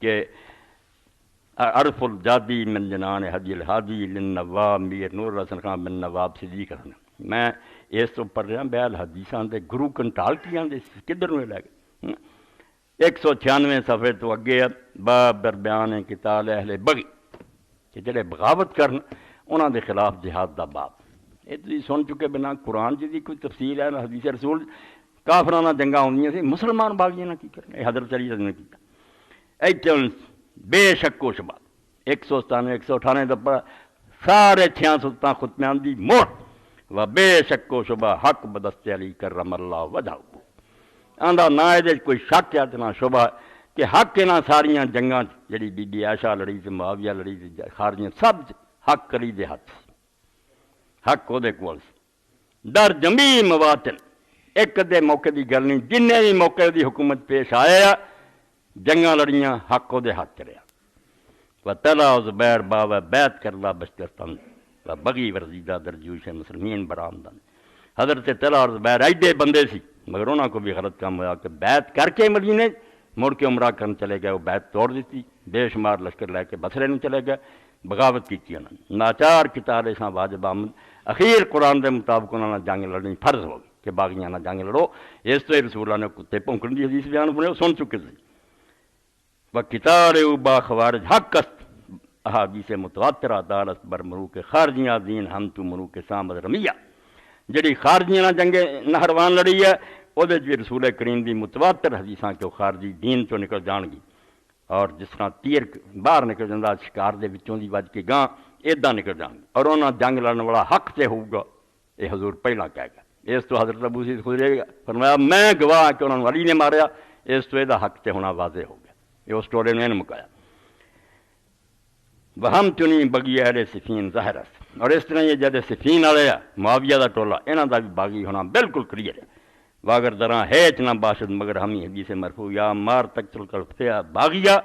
کہ عرف الجادی من جنان حدی الحادی للنواب میر نور حسن خان بن نواب صدیق حسن. میں اس تو پڑھ رہا بیل حدیثاں دے گرو کنٹال کیاں دے کدھر نو لے گئے. 196 صفحے تو اگے باب در بیان قتال اہل بغی کہ جڑے بغاوت کرن انہاں دے خلاف جہاد دا باب. یہ تسی سن چکے بنا قرآن جی دی کوئی تفصیل ہے نہ حدیث رسول. کافرانہ جنگاں ہوندیاں سی مسلمان باغیاں نہ کی کرن. یہ حضرت علی نے کیتا. ایتھے بے شک و شبہ 197 198 دفعہ سارے 600 خطمیان دی موڑ و بے شک و شبہ حق بدست علی کرم اللہ وجہہ. آندا نہ یہ کوئی شک ہے نہ شبہ کہ حق انہاں ساریاں جنگاں جڑی بی بی عائشہ لڑی تے معاویہ لڑی تے خارجیاں سب حق علی دے ہاتھ. حق دے کول در جمی مواطن ایک دے موقع دی گل نہیں. جن بھی موقع دی حکومت پیش آیا جنگاں لڑیاں حق دے ہاتھ رہا. و تلا زبیر باوہ بیعت کرلا بشکستان و بغی ورزیدہ در جوش مسلمین برآمدن. حضرت طلحہ اور زبیر ایڈے بندے سی مگر انہوں کو بھی غلط کام ہوا کہ بیعت کر کے مدینے مڑ کے عمرہ کرن چلے گئے. وہ بیعت توڑ دیتی. بے شمار لشکر لے کے بصرے میں چلے گئے. بغاوت کی انہوں نے ناچار قتال ساں واجب آمد. اخیر قرآن دے مطابق انہوں نے جنگ لڑنی فرض ہو گئی کہ باغیاں نہ جنگ لڑو. اس تو رسول اللہ نے کتے پونکن دی حدیث بیان بنے سن چکے تھے. وقتال با خوارج حق است احادیث متواترہ دالت بر مروک خارجیاں دین ہم تو مروک سامد رمیہ. جڑی خارجیاں نہ جنگ نہروان لڑی ہے وہ رسول کریم دی متواتر حدیثاں کہ وہ خارجی دین تو نکل جان گی. اور جس طرح تیر باہر نکل جاتا شکار دے وچوں دی وج کے گاں ایداں نکل جان گی. اور انہاں جنگ لڑن والا حق تے ہوگا. یہ حضور پہلا کہہ گیا. اس تو حضرت ابو سعید خدری فرمایا میں گواہ کہ انہوں نے علی نے ماریا. اس تو یہ حق تے ہونا واضح ہو گیا. یہ اس ٹولے نے مکایا. وہم چنی بگی اہل صفین ظاہر ہے. اور اس طرح یہ جد صفین والے معاویہ دا ٹولہ انہاں دا بھی باغی ہونا بالکل کلیئر ہے. واگر دراں ہیچ نہ باشد مگر ہمیں حدیث مرفوع یا مار تک چل کر فیا باغیہ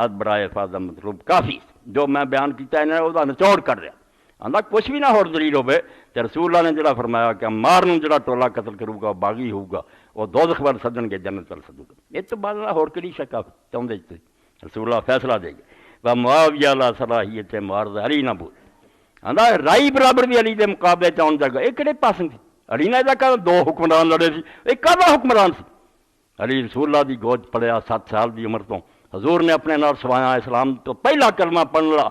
اد برائے فاضہ مطلوب کافی. جو میں بیان کیتا ہے انہاں نے وہ نچوڑ کر رہا. آندا کچھ بھی نہ ہو دلیل ہوے تے رسول اللہ نے جڑا فرمایا کہ مار نوں جڑا ٹولہ قتل کروں گا باغی ہوگا وہ دوزخ ول سدن کے جنت ول سدوں گا. یہ تو بعد ہور کڑی شکا چاہندے رسول اللہ فیصلہ دے گئے. و معاویہ لا صلاحیت معارض علی نہ بول. آندا رائی برابر بھی علی دے مقابلے چاہن جگہ یہ کہڑے پاسن تھی. علی نے کہا دو حکمران لڑے سی. یہ کہدا حکمران سی. علی رسول اللہ دی گود پڑیا 7 سال دی عمر تو. حضور نے اپنے نال سوایا اسلام تو پہلا کلمہ پڑھنا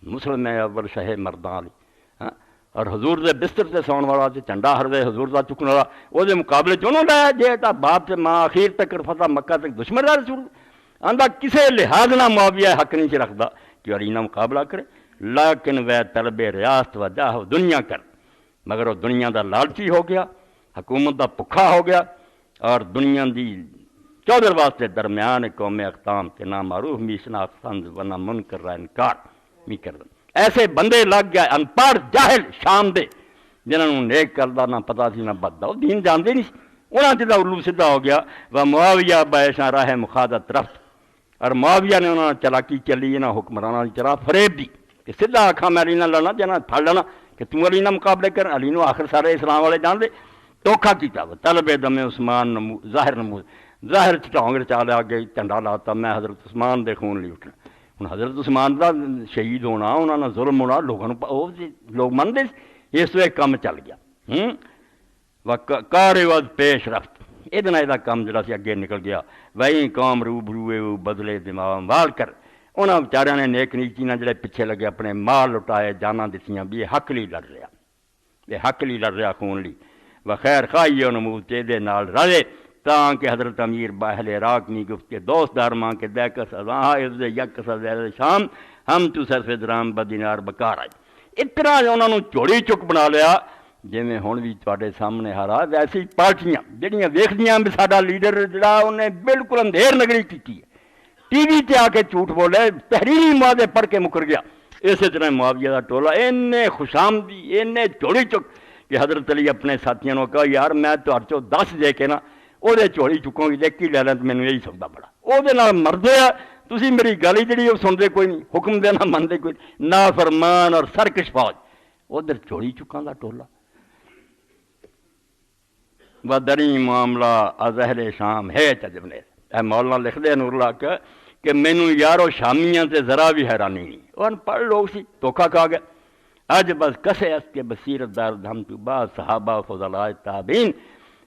مسلم اول شہ مرداں علی. اور حضور دے بستر تے سون والا تے جھنڈا ہردے حضور دا چکن والا وہ دے مقابلے چونوں لایا جے تا باپ تے ماں اخیر تک فتح مکہ تک دشمن دا رسول. آندا کسے لحاظ نہ معاویہ حق نہیں سے رکھدا کہ علی نہ مقابلہ کرے. لیکن وہ طلب ریاست و جاہ دنیا کر مگر وہ دنیا دا لالچی ہو گیا. حکومت دا بکھا ہو گیا. اور دنیا دی چودر واسطے درمیان قوم اختام کے نہ معروف می شناخت سنز ورنہ منکر را انکار می کر دیں. ایسے بندے لگ گئے ان پڑھ جاہل شام دے جنہوں نیک کردا نہ پتا سی نہ بددا. وہ دین جانتے نہیں. انہاں تے دا الو سیدھا ہو گیا. و معاویہ بیشاں راہ مخادت رفت. اور معاویہ نے انہاں چلاکی چلی انہاں حکمراناں دی طرح فریب دی کہ سیدھا آکھاں میں علی نہ لڑنا جنا پھڑ لینا کہ تم علی نہ مقابلے کر. علی نو آخر سارے اسلام والے جان دے دھوکھا کیتا. طلب دم عثمان ظاہر چٹانگ چا لیا گئی جھنڈا لاتا میں حضرت عثمان دے خون لی اٹھنا. ہوں حضرت عثمان دا شہید ہونا انہوں نے ظلم ہونا لوگ منتے. اس وقت کام چل گیا. کار پیش رفت یہ کام جڑا سی اگے نکل گیا. وہی قوم روبروے بدلے دماغ وال کر انہاں بیچاریاں نے نیک نیچی نہ جڑے پیچھے لگے اپنے مال لٹائے جانا دتیاں بھی یہ حق لی لڑ رہا. یہ حق لی لڑ رہا خون لی. و خیر خواہی نمود دے نال رلے تاں کہ حضرت امیر باہل عراق نہیں گفت کے دوست دار ماں کے دیکس ازاں عز یک سزیر شام ہم تو صرف درام بدینار بکار آئے. اتنا انہوں نے چوڑی چک بنا لیا جی میں ہوں بھی تواڈے سامنے ہارا. ویسی پارٹیاں جہاں ویکھدیاں بھی ساڈا لیڈر جڑا انہیں بالکل اندھیر نگری کی ہے ٹی وی تے آ کے جھوٹ بولے تحریری معاہدے پڑھ کے مکر گیا. اسی طرح معاویہ دا ٹولہ اینے خوشامدی اینے چوڑی چک کہ حضرت علی اپنے ساتھیوں نے کہا یار میں تہاڈے چوں 10 دے کے نا وہ چوڑی چکوں گی دیکھ کی لے لیں تو مینوں یہی سودا بڑا. وہ مردے آ تسی میری گل ہی جڑی وہ سنتے کوئی نہیں. حکم دینا منتے کوئی نہیں. نافرمان اور سرکش فوج ادھر چوڑی چکاں دا ٹولہ. و دری معاملہ از اہل شام ہے چجبنے. اے مولانا لکھ دے نور اللہ کہ کہ مینوں یارو شامیاں تے ذرا بھی حیرانی نہیں، وہ ان پڑھ لوگ سی دھوکا کھا گئے۔ اج بس کسے اس کے بصیرت دار دھم تو بعد صحابہ فضلاء تابعین،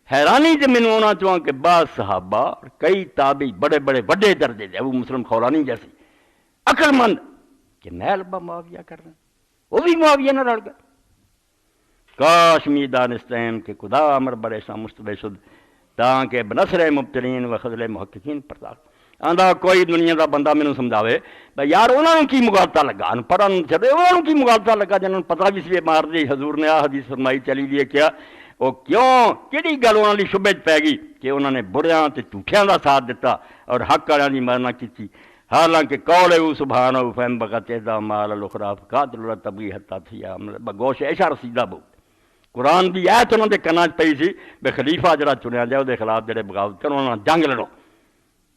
حیرانی تے مینوں ہونا چاہاں کہ بعض صحابہ اور کئی تابعی بڑے بڑے وڈے درجے دے، ابو مسلم خولانی جیسی عقل مند کہ محل با معاویہ کر رہے ہیں، وہ بھی معاویہ نہ رڑ گئے۔ کاش می دانستیم کہ خدا امر بڑے شاہ مشتبہ شد تاکہ بنصر مبتلین و خذل محققین پرداخت۔ آندا کوئی دنیا دا بندہ مینوں سمجھاوے بھئی یار انہاں نوں کی مغالطہ لگا، ان پڑھن چھڑے انہاں نوں کی مغالطہ لگا جنہاں نوں پتہ بھی سی مار دی حضور نے حدیث فرمائی چلی لیے کیا وہ کیوں کیڑی گل انہاں دی شبہ پی گئی کہ انہاں نے بریاں تے جھوٹیاں دا ساتھ دیتا اور حق والیاں دی ماننا کیتی، حالانکہ قول سبحانہ فہم بغت اذا مال الاخرى قاتل تبغي حتى تھیا گوش ایشا رسیدہ بہت قرآن دی ایت انہاں دے کنا چ پئی سی بے خلیفہ جڑا چنیا جائے دے خلاف جڑے بغاوت کرن انہاں جنگ لڑو،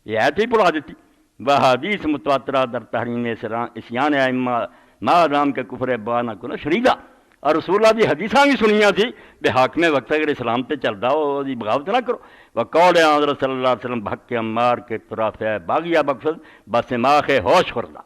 یہ ایت ہی بلا دیتی۔ وحدیث متواترہ در تحریم اسیان ائمہ ما دام کے کفر بیان کنا شریدہ، اور رسول اللہ دی حدیثاں بھی سنیاں سی بے حاکم وقت اگر اسلام تے چلدا او دی بغاوت نہ کرو۔ وقول حضرت صلی اللہ علیہ وسلم بحق عمار کے طرف باغیہ بخشد بس ماخ ہوش خوردا،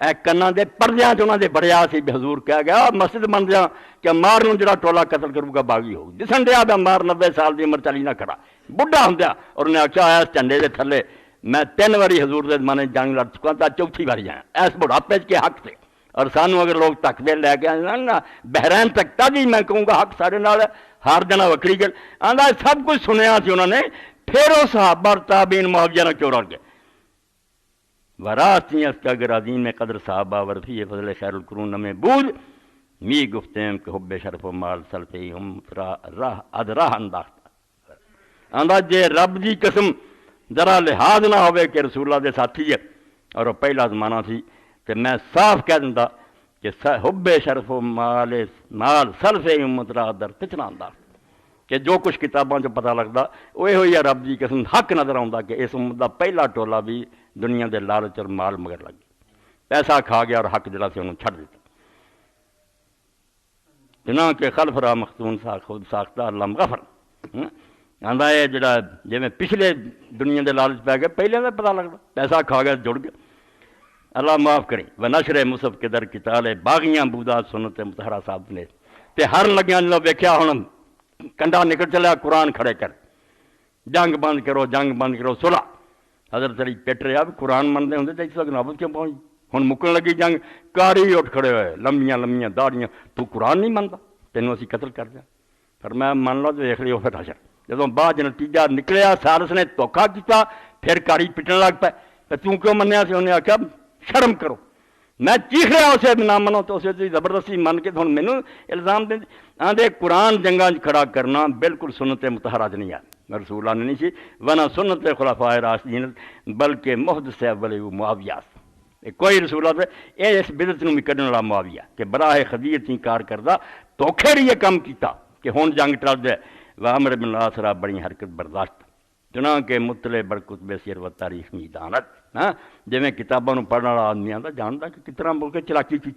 اے کنا دے پردیاں چ انہاں دے بڑیا سی بے حضور کہا گیا مسجد بن جا کہ عمار نوں جڑا ٹولا قتل کرو گا باغی ہو، دسن دیا بے عمار 90 سال دی عمر چلی نہ کھڑا بڈھا ہوندیا، اور انہیں آخیا اس جھنڈے دے تھلے میں 3 واری حضور دے زمانے جنگ لڑ چکا تا 4تھی واری جایا اس بڑھاپے کے حق سے، اور سانوں اگر لوگ تقدیر لے کے آئے نا بحرین تک تبھی میں کہوں گا حق سارے نال ہار جنا وکری گل آندا سب کچھ سنیا سی انہوں نے، پھر وہ صحابہ اور تابعین معاویہ نہ کیوں رڑ گئے۔ وراثی اس کا گرازین میں قدر صحابہ ورفی فضل خیر القرون نمے بود می گفتیم کہ حب شرف و مال سلفی ہم راہ اد راہ انداختہ آندا جے رب دی قسم ذرا لحاظ نہ ہوئے کہ رسول اللہ دے ساتھی ہے، اور وہ پہلا زمانہ سی کہ میں صاف کہہ دوں کہ حب شرف و مال سلف امت راہ در کچنا انداختہ کہ جو کچھ کتاباں جو پتہ لگتا وہ ہوئی ہے رب دی قسم حق نظر آتا کہ اس امت دا پہلا ٹولا بھی دنیا دے لالچ اور مال مگر لگ گیا، پیسہ کھا گیا اور حق جڑا سے انہوں چھڑ دیتا۔ جنہاں کے خلف راہ مختون خود ساختہ اللہ مغفر آندا ہے جڑا جی میں پچھلے دنیا دے لالچ پہ گئے پہلے دا پتہ لگتا، پیسہ کھا گیا جڑ گیا۔ اللہ معاف کریں و نشر مصحف کے در کتالے باغیاں بودا سنت مطہرہ صاحب نے تے ہر لگیاں جو ویکھیا ہن کنڈا نکل چلیا قرآن کھڑے کر جنگ بند کرو جنگ بند کرو صلح، حضرت علی پٹ رہا قرآن منتے ہوں تو اس وقت نابود کیوں پہنچ ہن مکن لگی جنگ کاری اٹھ کھڑے ہوئے لمبیاں لمبیاں داڑیاں تو قرآن نہیں منتا تینوں اسی قتل کر دیا، پر میں من لو تو دیکھ لیو پھر حشر جدوں بعد نتیجہ نکلیا سارس نے دھوکا کیتا پھر کاری پٹن لگ پے تو کیوں منیا سی انہیں آخیا شرم کرو، میں چیخ رہا اسے نہ منو تو اسے زبردستی من کے ہوں مینوں الزام دیں آدھے قرآن جنگاں کھڑا کرنا بالکل سنت مطہرہ نہیں آ رسول اللہ نے نہیں سی ورنہ سنت خلفائے راشدین بلکہ محدث اول معاویہ کوئی رسول اللہ اے اس بدعت نوں بھی کڈن والا معاویہ کہ براہ خدیر تھی کار کردہ دھوکھے یہ کام کیتا کہ ہن جنگ ٹل جائے و عمر بن العاص را بڑی حرکت برداشت چنانکہ مطلع بر کتب سیر و تاریخ می دانت ہاں جی کتابوں پڑھنے والا آدمی آتا جانتا کہ کتنا بول کے چلاکی کی